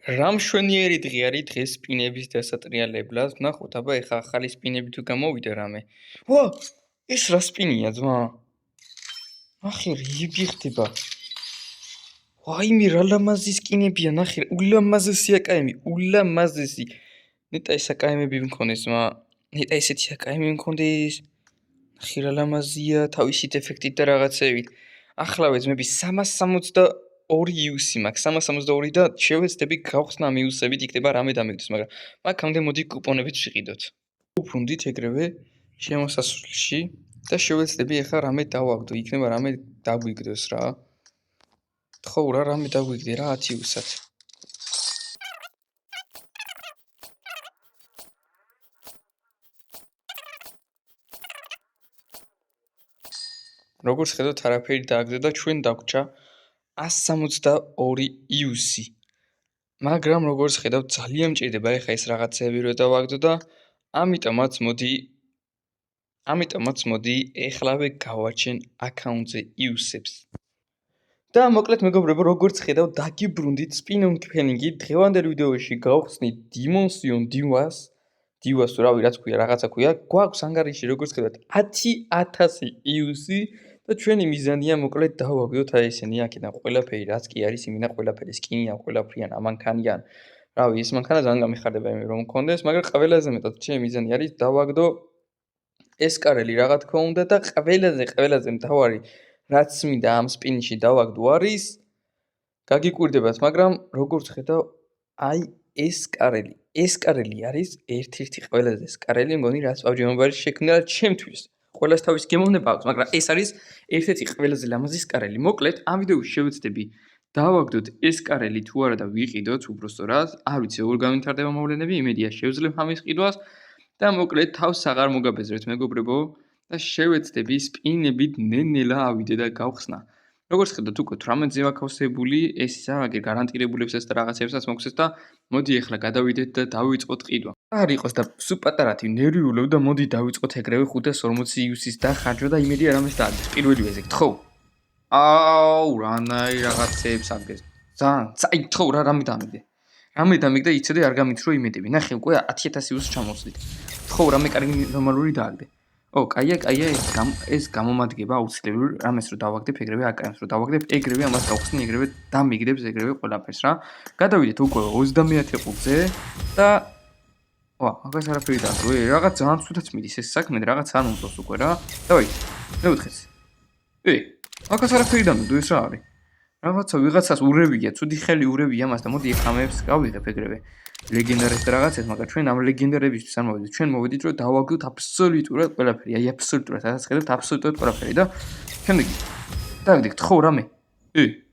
რამშვენიერი დღე არის დღეს სპინების დასატრიალებლად. ვნახოთ, აბა ეხა ახალი სპინები თუ გამოვიდა რამე. ვა, ეს რა სპინია, ძმა? ნახე, რიები ხდება. ვაიმე, რა ლამაზი სკინებია, ნახე, ულამაზესი აკაემი, ულამაზესი. ნეტა ეს აკაემები მქონდეს, ძმა. ნეტა ესეთი აკაემი მქონდეს. ნახე, რა ლამაზია, თავისით ეფექტით და რაღაცებით. ახლავე ძმები 362 იუსი მაქვს, 362 და შევეცდები გავხსნა ამ იუსებით, იქნება რამე დამიგდეს, მაგრამ მაგამდე მოდი კუპონებით ვიყიდოთ. უბრუნდით ეგრევე შემოსასვლელში და შევეცდები ეხა რამე დავაგდო, იქნება რამე დაგვიგდოს რა. ხო, რა რამე დაგვიგდე რა 10 იუსად. როგორც ხედავთ, არაფერი დააგდო და ჩვენ დაგვრჩა 162 იუსი. მაგრამ როგორც ხედავთ, ძალიან მჭირდება ეხა ეს რაღაცები რო დავაგდო და ამიტომაც მოდი ეხლავე გავაჩენ აკაუნტზე იუსებს. და მოკლედ მეგობრებო, როგორც ხედავთ, დაგიბრუნდით სპინ-ონ ფენინგი. დღევანდელ ვიდეოში გავხსნით დიმონსიონ დივას რავი რაც ქვია, რაღაცა ქვია. გვაქვს ანგარიში როგორც ხედავთ 10,000 იუსი და ჩვენი მიზანია მოკლედ დავაგდოთ აი ესენი აქედან ყველაფერი რაც კი არის, იმენა ყველაფერი სკინიან, ყველაფრიან, ამანქანიან. რავი, ეს მანქანა ძალიან გამიხარდება იმით რომ მქონდეს, მაგრამ ყველაზე მეტად ჩემი მიზანი არის დავაგდო ესკარელი რა თქმა უნდა და ყველაზე მთავარი რაც მინდა ამ სპინში დავაგდო არის გაგიკვირდებათ, მაგრამ როგორც ხედავ, აი ესკარელი არის ერთ-ერთი ყველაზე ესკარელი მგონი რაც პაბჯიმობარი შექმნა ჩემთვის. ყველას თავის გემოვნება აქვს, მაგრამ ეს არის ერთ-ერთი ყველაზე ლამაზი ესკარელი. მოკლედ, ამ ვიდეოში შევეცდები დავაგდოთ ესკარელი თუ არა და ვიყიდოთ უბრალოდ. არ ვიცი როგორ გამითარდება მოვლენები, იმედია შევძლებ ამის ყიდვას და მოკლედ თავს აღარ მოგაბეზრეთ მეგობრებო და შევეცდები სპინებით ნენელა ავიდე და გავხსნა. როგორც ხედავთ, უკვე 18-ზე ვაქავსებული, ეს ისა აგერ გარანტირებულებსაც და რაღაცებსაც მოგცეს და მოდი ახლა გადავიდეთ და დავიწყოთ ყიდვა. არ იყოს და სულ პატარათი ნერვიულობ და მოდი დავიწყოთ ეგრევე 540 იუსის დახარჯვა და იმედია რამეს დააგდეს. პირველი ვეზეგთ, ხო? აუ, რანაირ რაღაცებს აგდეს. ძალიან, წაი, ხო, რა რამე დამიგდე. რამე დამიგდა იცოდე არ გამითრო იმედები. ნახე, უკვე 10,000 იუსს ჩამოვწდით. ხო, რამე კარგი ნორმალური დააგდე. ო, კაია, ეს გამომადგება აუცილებლად რამეს რო დავაგდებ, ეგრევე აკაემს რო დავაგდებ, ეგრევე ამას გავხსნი, ეგრევე დამიგდებს, ეგრევე ყველაფერს რა. გადავიდეთ უკვე 30 ყუთზე და ვა, მაგას არაფერი დააგდო, რაღაც ძალიან ცუდად მიდის ეს საქმე, რაღაც არ მომწონს უკვე რა. დავაი, მეუთხეს. მაგას არაფერი დამიგდო, ეს რა არის? რაღაცა ვიღაცას ურევია, ცუდი ხელი ურევია მას და მოდი ეხლა ამებს გავიღებ ეგრევე. ლეგენდარებს და რაღაცებს, მაგრამ ჩვენ ამ ლეგენდარებისთვის არ მოვედით. ჩვენ მოვედით რომ დავაგდოთ აბსოლუტურად ყველაფერი, აი აბსოლუტურად, სადაც ხედავთ აბსოლუტურად ყველაფერი და შემდეგი. დავიდეთ, ხო რამე?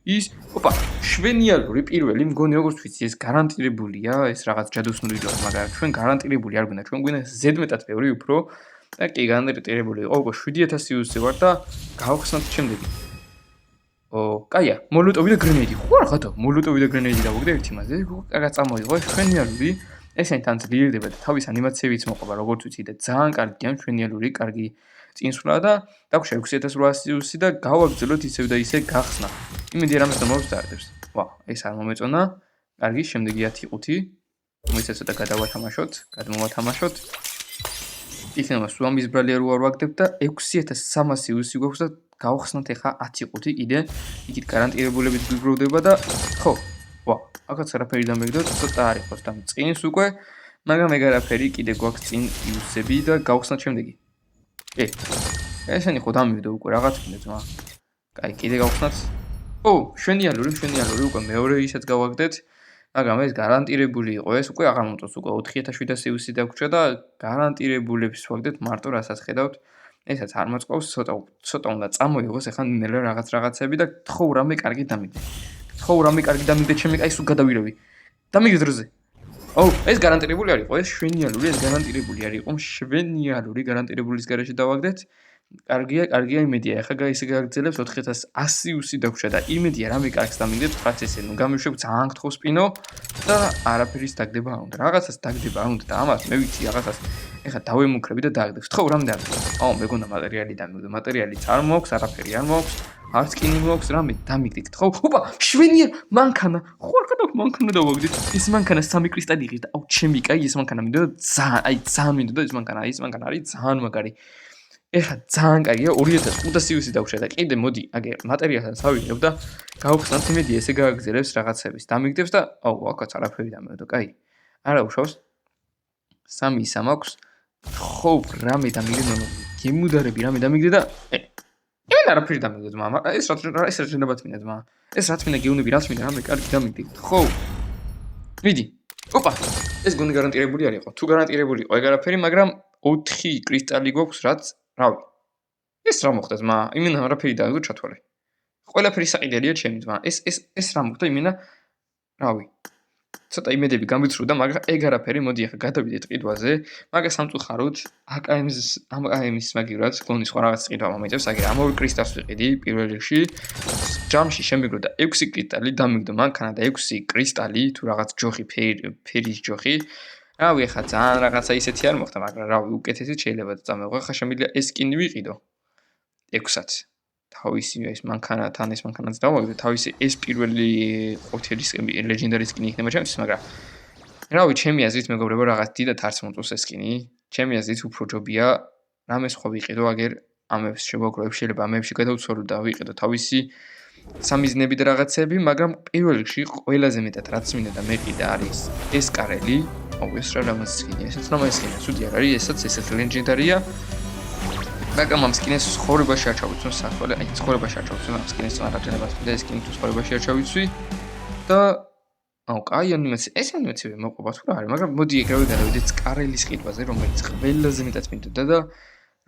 ის, ოპა, შვენიალური პირველი მგონი როგორც ვიცი, ეს გარანტირებულია, ეს რაღაც ჯადოსნური როა, მაგრამ ჩვენ გარანტირებული არ გვინდა, ჩვენ გვინდა ზედმეტად ბევრი უფრო და კი გარანტირებული იყო, უკვე 7,000 იუსზე ვარ და გავხსნათ შემდეგი. კაია, მოლოტოვი და გრენეიდი. ხო რა ხათო, მოლოტოვი და გრენეიდი დავაგდე ერთი მასზე. კარგად წამოიღო, შვენიალური. ესენი თან ძლიერდება და თავის ანიმაციებიც მოყვება, როგორც ვიცი და ძალიან კარგია, შვენიალური, კარგი წინსვლა და დაგვშა 6,800 იუსი და გავაგრძელოთ ისევ და ისე გახსნა. იმედია რამეს და მოვსტარტებს. ვა, ეს არ მომეწონა. კარგი, შემდეგი 10.5. მოიცეთ ცოტა გადმოვათამაშოთ. იქნება სულ ამის ბრალი არ ვაგდებ და 6,300 იუსი გვაქვს და გავხსნათ ახლა 10.5 კიდე. იქით გარანტირებულებით გვიგროვდება და ხო, ვა, აქაც არაფერი დამეგდოთ, ცოტა არ იყოს და წინს უკვე, მაგრამ ეგ არაფერი კიდე გვაქვს წინ იუსები და გავხსნათ შემდეგი. ესენი ხო დამიგდო უკვე რაღაც მინდა ძმა. კაი, კიდე გავხსნათ. ო, შვენიალური უკვე მეორე ისაც გავაგდეთ. მაგრამ ეს გარანტირებული იყო, ეს უკვე აღარ მომწონს, უკვე 4,700 იუსი დაგვრჩა და გარანტირებულებს ვაგდეთ მარტო რასაც ხედავთ. ესაც არ მოწყობს, ცოტა უნდა წამოიღოს ახლა ნელა რაღაცები და ხო რამე კარგი დამიგდე. ჩემი კაი სულ გადავირევი. დამიგდე დროზე. ო, ეს გარანტირებული არ იყო, ეს შვენიალური, ეს გარანტირებული არ იყო, შვენიალური გარანტირებულის გარეშე დავაგდეთ. კარგია, იმედია, ახლა ისე გაგრძელებს 4,100 იუსი დაგვრჩა და იმედია რამე კარგს დამიგდეთ, რაც ესე, ნუ გამიშვებ ძალიან გთხოვს სპინო და არაფერის დაგდება არ უნდა. რაღაცას დაგდება არ უნდა და ამას მე ვიცი, რაღაცას ეხლა დავემუქრები და დააგდებს. ხო, რამდენი არის? აუ, მეგონა მატერიალი დამიგდო. მატერიალიც არ მოაქვს, არაფერი არ მოაქვს. არც კინი მოაქვს, რამე დამიგდით. ხო, ოპა, შვენია მანქანა. ხო, არ გადავ მანქანა დავაგდით. ეს მანქანა 3 კრისტალი იღის და აუ, ჩემი კაი ეს მანქანა მინდოდა ძალიან მინდოდა ეს მანქანა. აი ეს მანქანა არის ძალიან მაგარი. ეხლა ძალიან კაია 2500 იუსი დავუშვე და კიდე მოდი აგე მატერიალთან სავიღებ და გავხსნათ იმედი ესე გააგზელებს რაღაცების დამიგდებს და აუ აქაც არაფერი დამეგდო კაი არა უშავს 3 ისა მაქვს ხო რამე დამიგდე გემუდარები რამე დამიგდე და იმენ არაფერი დამიგდე ძმა ეს რა შეიძლება თმინდა ძმა ეს რა თმინდა გეუნები რა თმინდა რამე კარგი დამიგდე ხო მიდი ოპა ეს გონი გარანტირებული არ იყო თუ გარანტირებული იყო ეგ არაფერი მაგრამ 4 კრისტალი გვაქვს რაც რავი ეს რა მოხდა ძმა იმენ არაფერი დააგდო ჩათვალე ყველაფერი საყიდელია ჩემი ძმა ეს რა მოხდა იმენა რავი ცოტა იმედები გამიცრუდა მაგრამ ეგ არაფერი მოდი ახლა გადავიდეთ ყიდვაზე მაგას სამწუხაროდ AKM-ის მაგივრად გონის სხვა რაღაც ყიდვა მომიწევს აგერ ამავე კრისტალს ვიყიდი პირველ რიგში ჯამში შემიგროდა 6 კრისტალი დამიგდო მანქანა და 6 კრისტალი თუ რაღაც ჯოხი ფერის ჯოხი რავი ახლა ძალიან რაღაცა ისეთი არ მოხდა მაგრამ რავი უკეთესიც შეიძლება წამეღო ახლა შემიძლია ეს კინი ვიყიდო 6-ად თავისი ეს მანქანათან ეს მანქანაც დავაგდე თავისი ეს პირველი ყოთელის ლეგენდარის სკინი იქნება ჩემთვის მაგრამ რავი ჩემი აზრით მეგობრებო რაღაც დიდად არც მომწონს ეს სკინი ჩემი აზრით უფრო ჯობია რამე სხვა ვიყიდო აგერ ამებს შემოგროებს შეიძლება ამებში გადავცვალო და ვიყიდო თავისი სამიზნები და რაღაცები მაგრამ პირველ რიგში ყველაზე მეტად რაც მინდა და მეყიდა არის ეს კარელი აუ ეს რა რამაც სკინია ესაც რა სკინია ცუდი არ არის ესაც ესეც ლეგენდარია მაგრამ ამ სკინეს ცხოვრებაში არ ჩავიცვი საქმე, აი ცხოვრებაში არ ჩავიცვი ამ სკინეს არაჯერებად და ეს სკინი თუ ცხოვრებაში არ ჩავიცვი და აუ კაი ანიმაცია, ეს ანიმაცია მოყვება თუ რა არის, მაგრამ მოდი ეგრევე გადავიდეთ კარელის ყიდვაზე, რომელიც ყველაზე მეტად მინდოდა და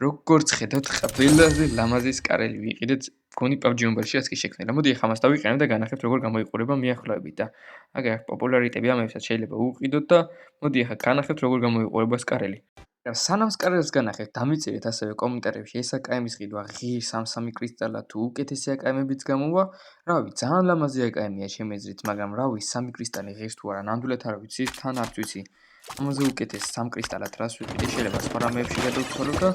როგორც ხედავთ, ყველაზე ლამაზი კარელი ვიყიდეთ, გონი PUBG Mobile-ში ასკი შექმნილა. მოდი ახლა მას დავიყენებ და განახებთ როგორ გამოიყურება მიახლოებით და აგერ პოპულარიტეტი ამებსაც შეიძლება უყიდოთ და მოდი ახლა განახებთ როგორ გამოიყურება ეს კარელი. სანამ სკარელს განახებთ, დამიწერეთ ასევე კომენტარებში ეს AKM-ის ყიდვა ღირს 3 კრისტალად თუ უკეთესი AKM-ებიც გამოვა. რავი, ძალიან ლამაზი AKM-ია ჩემი აზრით, მაგრამ რავი, 3 კრისტალი ღირს თუ არა, ნამდვილად არ ვიცი, თან არ ვიცი. ამაზე უკეთეს 3 კრისტალად რას ვიყიდე, შეიძლება სხვა რამეებში გადავცვალო და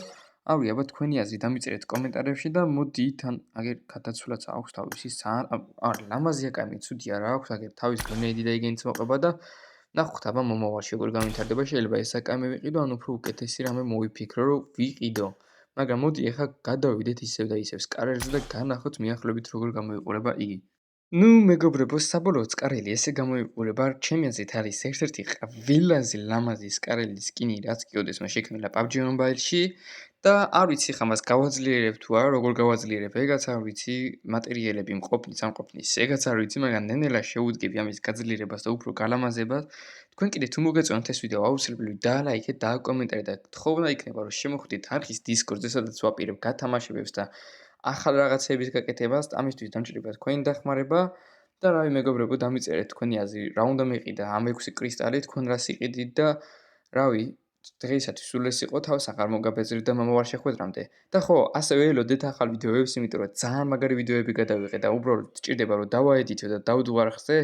რავი, აბა თქვენი აზრი დამიწერეთ კომენტარებში და მოდი თან აგერ გადაცვლაც აქვს თავისი არა, ლამაზი AKM-ი ცუდია რა აქვს, აგერ თავის გრენეიდი და იგენიც მოყვება და ნახოთ აბა მომავალში როგორ განვითარდება შეიძლება ეს AKM ვიყიდო ან უფრო უკეთესი რამე მოვიფიქრო რომ ვიყიდო მაგრამ მოდი ახლა გადავიდეთ ისევ და ისევ სკარელზე და განახოთ მიახლოებით როგორ გამოიყურება იგი ნუ მეგობრებო საბოლოოდ სკარელი ესე გამოიყურება ჩემი აზრით არის ერთ-ერთი ყველაზე ლამაზი სკარელი სკინი რაც კიდევ შექმნილა PUBG Mobile-ში და არ ვიცი ხა მას გავაძლიერებ თუ არა როგორ გავაძლიერებ ეგაც არ ვიცი მატერიალები მყოფნის ან ყოფნის ეგაც არ ვიცი მაგრამ ნენელა შეუდგები ამის გაძლიერებას და უფრო გალამაზებას თქვენ კიდე თუ მოგეწონათ ეს ვიდეო აუცილებლად დაალაიქეთ და აკომენტარეთ და თხოვნა იქნება რომ შემოხვდით არხის Discord-ზე სადაც ვაპირებ გათამაშებებს და ახალ რაღაცების გაკეთებას ამისთვის დამჭირდება თქვენი დახმარება და რავი მეგობრებო დამიწერეთ თქვენი აზრი რა უნდა მეყიდა ამ 6 კრისტალი თქვენ რას იყიდით და რავი დღეისათვის სულ ეს იყო თავს აღარ მოგაბეზრდეთ და მომავალ შეხვედრამდე და ხო ასევე ელოდეთ ახალ ვიდეოებს იმიტომ რომ ძალიან მაგარი ვიდეოები გადავიღე და უბრალოდ სჭირდება რომ დავაედიტო და დავდო არხზე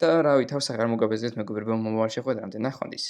და რავი თავს აღარ მოგაბეზრდეთ მეგობრებო მომავალ შეხვედრამდე ნახვამდის